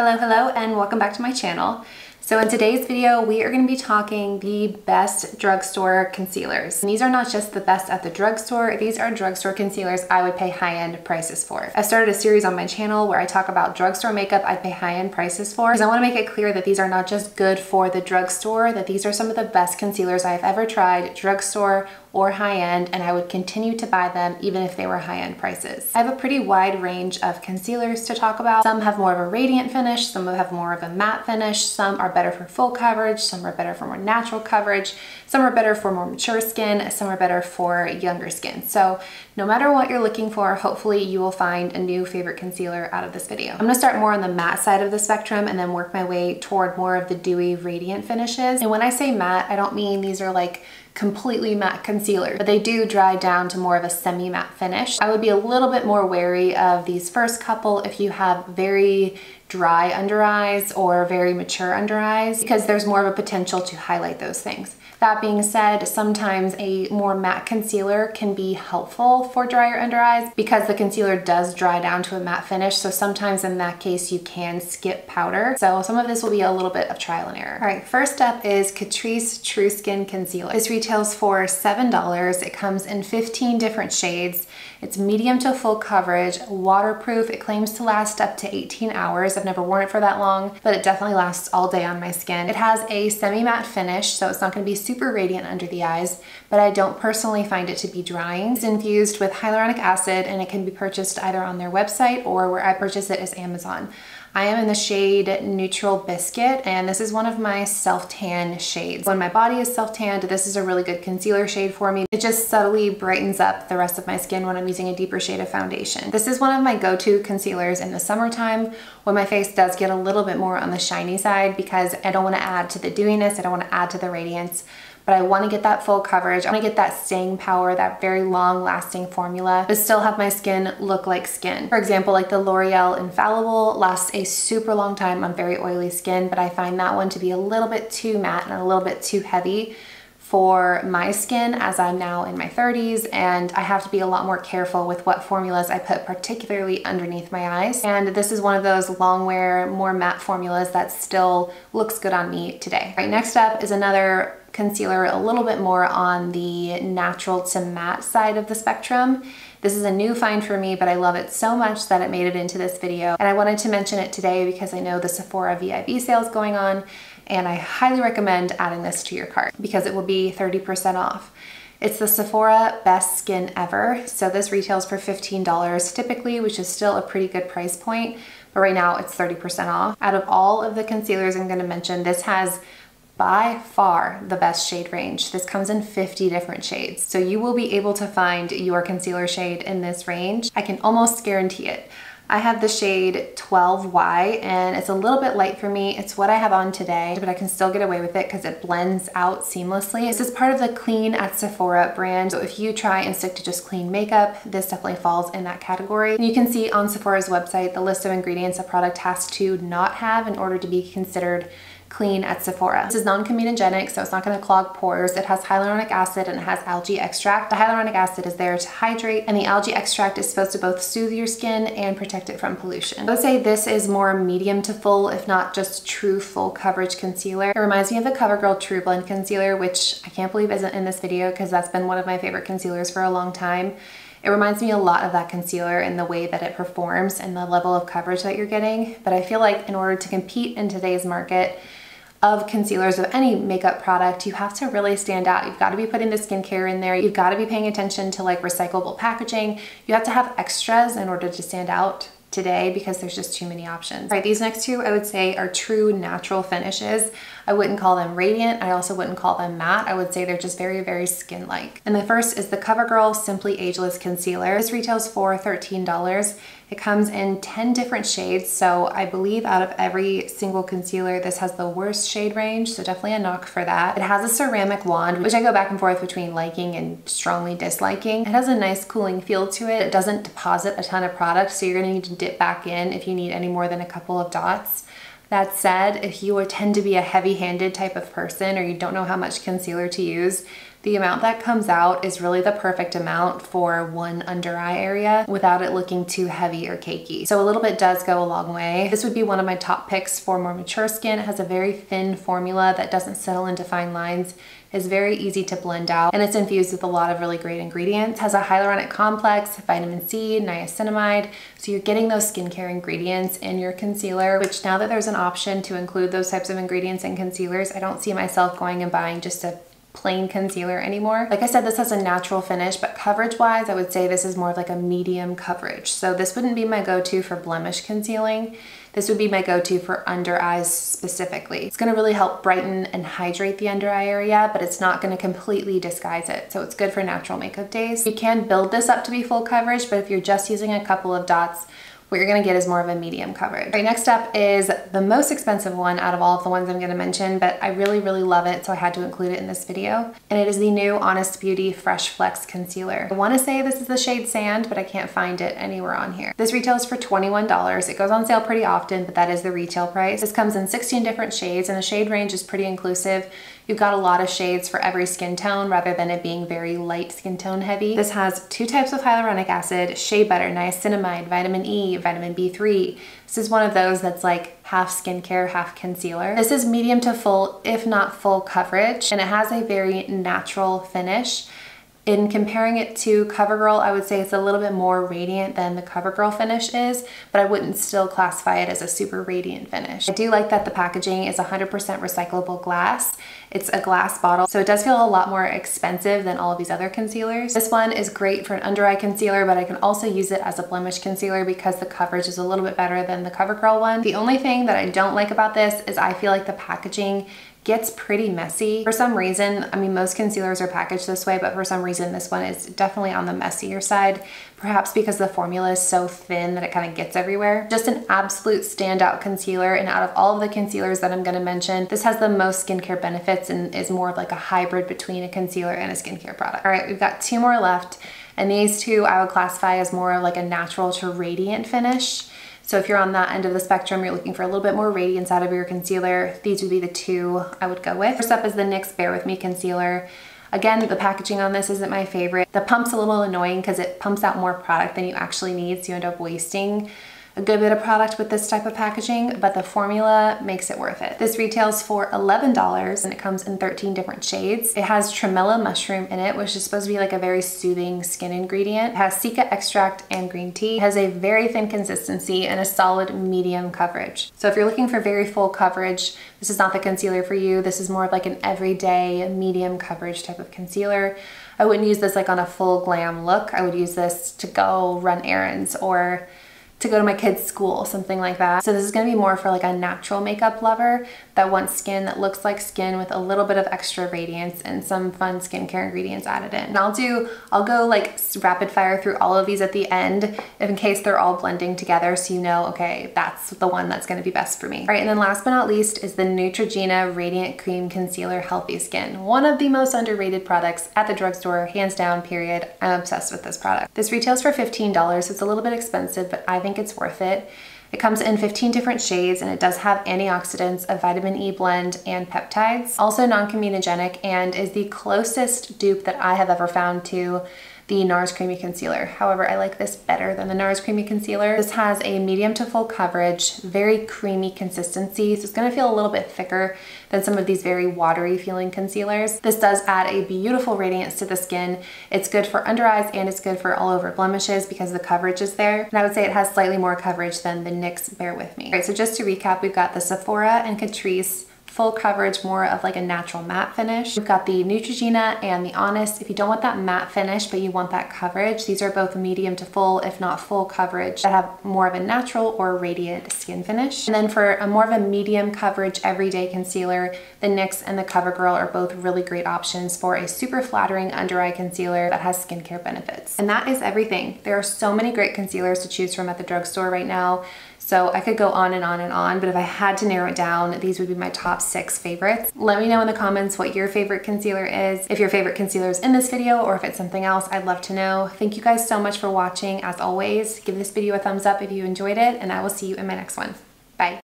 Hello, and welcome back to my channel. So in today's video, we are going to be talking the best drugstore concealers. And these are not just the best at the drugstore, these are drugstore concealers I would pay high-end prices for. I started a series on my channel where I talk about drugstore makeup I'd pay high-end prices for, because I want to make it clear that these are not just good for the drugstore, that these are some of the best concealers I've ever tried, drugstore or high-end, and I would continue to buy them even if they were high-end prices. I have a pretty wide range of concealers to talk about. Some have more of a radiant finish, some have more of a matte finish, some are better for full coverage, some are better for more natural coverage, some are better for more mature skin, some are better for younger skin. So no matter what you're looking for, hopefully you will find a new favorite concealer out of this video. I'm gonna start more on the matte side of the spectrum and then work my way toward more of the dewy radiant finishes. And when I say matte, I don't mean these are like completely matte concealer, but they do dry down to more of a semi-matte finish. I would be a little bit more wary of these first couple if you have very dry under eyes or very mature under eyes, because there's more of a potential to highlight those things. That being said, sometimes a more matte concealer can be helpful for drier under eyes because the concealer does dry down to a matte finish. So sometimes in that case, you can skip powder. So some of this will be a little bit of trial and error. All right, first up is Catrice True Skin Concealer. This retails for $7. It comes in 15 different shades. It's medium to full coverage, waterproof. It claims to last up to 18 hours. I've never worn it for that long, but it definitely lasts all day on my skin. It has a semi-matte finish, so it's not gonna be super radiant under the eyes, but I don't personally find it to be drying. It's infused with hyaluronic acid and it can be purchased either on their website or where I purchase it is Amazon. I am in the shade Neutral Biscuit, and this is one of my self-tan shades. When my body is self-tanned, this is a really good concealer shade for me. It just subtly brightens up the rest of my skin when I'm using a deeper shade of foundation. This is one of my go-to concealers in the summertime when my face does get a little bit more on the shiny side, because I don't want to add to the dewiness, I don't want to add to the radiance, but I want to get that full coverage. I want to get that staying power, that very long lasting formula, but still have my skin look like skin. For example, like the L'Oreal Infallible lasts a super long time on very oily skin, but I find that one to be a little bit too matte and a little bit too heavy for my skin, as I'm now in my 30s and I have to be a lot more careful with what formulas I put, particularly underneath my eyes. And this is one of those long wear, more matte formulas that still looks good on me today. All right, next up is another concealer a little bit more on the natural to matte side of the spectrum. This is a new find for me, but I love it so much that it made it into this video. And I wanted to mention it today because I know the Sephora VIB sale is going on, and I highly recommend adding this to your cart because it will be 30% off. It's the Sephora Best Skin Ever. So this retails for $15 typically, which is still a pretty good price point, but right now it's 30% off. Out of all of the concealers I'm gonna mention, this has by far the best shade range. This comes in 50 different shades. So you will be able to find your concealer shade in this range. I can almost guarantee it. I have the shade 12Y and it's a little bit light for me. It's what I have on today, but I can still get away with it because it blends out seamlessly. This is part of the Clean at Sephora brand. So if you try and stick to just clean makeup, this definitely falls in that category. And you can see on Sephora's website the list of ingredients a product has to not have in order to be considered clean at Sephora. This is non-comedogenic, so it's not going to clog pores. It has hyaluronic acid and it has algae extract. The hyaluronic acid is there to hydrate, and the algae extract is supposed to both soothe your skin and protect it from pollution. I would say this is more medium to full, if not just true full coverage concealer. It reminds me of the CoverGirl True Blend Concealer, which I can't believe isn't in this video because that's been one of my favorite concealers for a long time. It reminds me a lot of that concealer in the way that it performs and the level of coverage that you're getting. But I feel like in order to compete in today's market of concealers of any makeup product, you have to really stand out. You've got to be putting the skincare in there. You've got to be paying attention to like recyclable packaging. You have to have extras in order to stand out today because there's just too many options. All right, these next two I would say are true natural finishes. I wouldn't call them radiant. I also wouldn't call them matte. I would say they're just very, very skin-like. And the first is the CoverGirl Simply Ageless Concealer. This retails for $13. It comes in 10 different shades, so I believe out of every single concealer, this has the worst shade range, so definitely a knock for that. It has a ceramic wand, which I go back and forth between liking and strongly disliking. It has a nice cooling feel to it. It doesn't deposit a ton of product, so you're gonna need to dip back in if you need any more than a couple of dots. That said, if you tend to be a heavy-handed type of person or you don't know how much concealer to use, the amount that comes out is really the perfect amount for one under eye area without it looking too heavy or cakey. So a little bit does go a long way. This would be one of my top picks for more mature skin. It has a very thin formula that doesn't settle into fine lines, is very easy to blend out, and it's infused with a lot of really great ingredients. It has a hyaluronic complex, vitamin C, niacinamide, so you're getting those skincare ingredients in your concealer, which now that there's an option to include those types of ingredients in concealers, I don't see myself going and buying just a plain concealer anymore. Like I said, this has a natural finish, but coverage wise, I would say this is more of like a medium coverage. So this wouldn't be my go-to for blemish concealing. This would be my go-to for under eyes specifically. It's gonna really help brighten and hydrate the under eye area, but it's not gonna completely disguise it. So it's good for natural makeup days. You can build this up to be full coverage, but if you're just using a couple of dots, what you're gonna get is more of a medium coverage. All right, next up is the most expensive one out of all of the ones I'm gonna mention, but I really, really love it, so I had to include it in this video. And it is the new Honest Beauty Fresh Flex Concealer. I wanna say this is the shade Sand, but I can't find it anywhere on here. This retails for $21. It goes on sale pretty often, but that is the retail price. This comes in 16 different shades, and the shade range is pretty inclusive. You've got a lot of shades for every skin tone rather than it being very light skin tone heavy. This has 2 types of hyaluronic acid, shea butter, niacinamide, vitamin E, vitamin B3. This is one of those that's like half skincare, half concealer. This is medium to full, if not full coverage, and it has a very natural finish. In comparing it to CoverGirl, I would say it's a little bit more radiant than the CoverGirl finish is, but I wouldn't still classify it as a super radiant finish. I do like that the packaging is 100% recyclable glass. It's a glass bottle, so it does feel a lot more expensive than all of these other concealers. This one is great for an under eye concealer, but I can also use it as a blemish concealer because the coverage is a little bit better than the CoverGirl one. The only thing that I don't like about this is I feel like the packaging gets pretty messy. For some reason, I mean, most concealers are packaged this way, but for some reason this one is definitely on the messier side, perhaps because the formula is so thin that it kind of gets everywhere. Just an absolute standout concealer, and out of all of the concealers that I'm gonna mention, this has the most skincare benefits and is more of like a hybrid between a concealer and a skincare product. All right, we've got 2 more left, and these 2 I would classify as more of like a natural to radiant finish. So if you're on that end of the spectrum, you're looking for a little bit more radiance out of your concealer, these would be the 2 I would go with. First up is the NYX Bare With Me Concealer. Again, the packaging on this isn't my favorite. The pump's a little annoying because it pumps out more product than you actually need, so you end up wasting a good bit of product with this type of packaging, but the formula makes it worth it. This retails for $11 and it comes in 13 different shades. It has tremella mushroom in it, which is supposed to be like a very soothing skin ingredient. It has cica extract and green tea. It has a very thin consistency and a solid medium coverage. So if you're looking for very full coverage, this is not the concealer for you. This is more of like an everyday medium coverage type of concealer. I wouldn't use this like on a full glam look. I would use this to go run errands or to go to my kids' school, something like that. So this is gonna be more for like a natural makeup lover that wants skin that looks like skin with a little bit of extra radiance and some fun skincare ingredients added in. And I'll go like rapid fire through all of these at the end in case they're all blending together so you know, okay, that's the one that's gonna be best for me. All right, and then last but not least is the Neutrogena Radiant Cream Concealer Healthy Skin. One of the most underrated products at the drugstore, hands down, period. I'm obsessed with this product. This retails for $15, so it's a little bit expensive, but I think it's worth it. It comes in 15 different shades and it does have antioxidants, a vitamin E blend, and peptides. Also non-comedogenic and is the closest dupe that I have ever found to the NARS Creamy Concealer. However, I like this better than the NARS Creamy Concealer. This has a medium to full coverage, very creamy consistency, so it's gonna feel a little bit thicker than some of these very watery feeling concealers. This does add a beautiful radiance to the skin. It's good for under eyes and it's good for all over blemishes because the coverage is there. And I would say it has slightly more coverage than the NYX Bare With Me. All right, so just to recap, we've got the Sephora and Catrice full coverage, more of like a natural matte finish. We've got the Neutrogena and the Honest. If you don't want that matte finish, but you want that coverage, these are both medium to full, if not full coverage, that have more of a natural or radiant skin finish. And then for a more of a medium coverage everyday concealer, the NYX and the CoverGirl are both really great options for a super flattering under eye concealer that has skincare benefits. And that is everything. There are so many great concealers to choose from at the drugstore right now. So I could go on and on and on, but if I had to narrow it down, these would be my top 6 favorites. Let me know in the comments what your favorite concealer is. If your favorite concealer is in this video or if it's something else, I'd love to know. Thank you guys so much for watching. As always, give this video a thumbs up if you enjoyed it, and I will see you in my next one. Bye.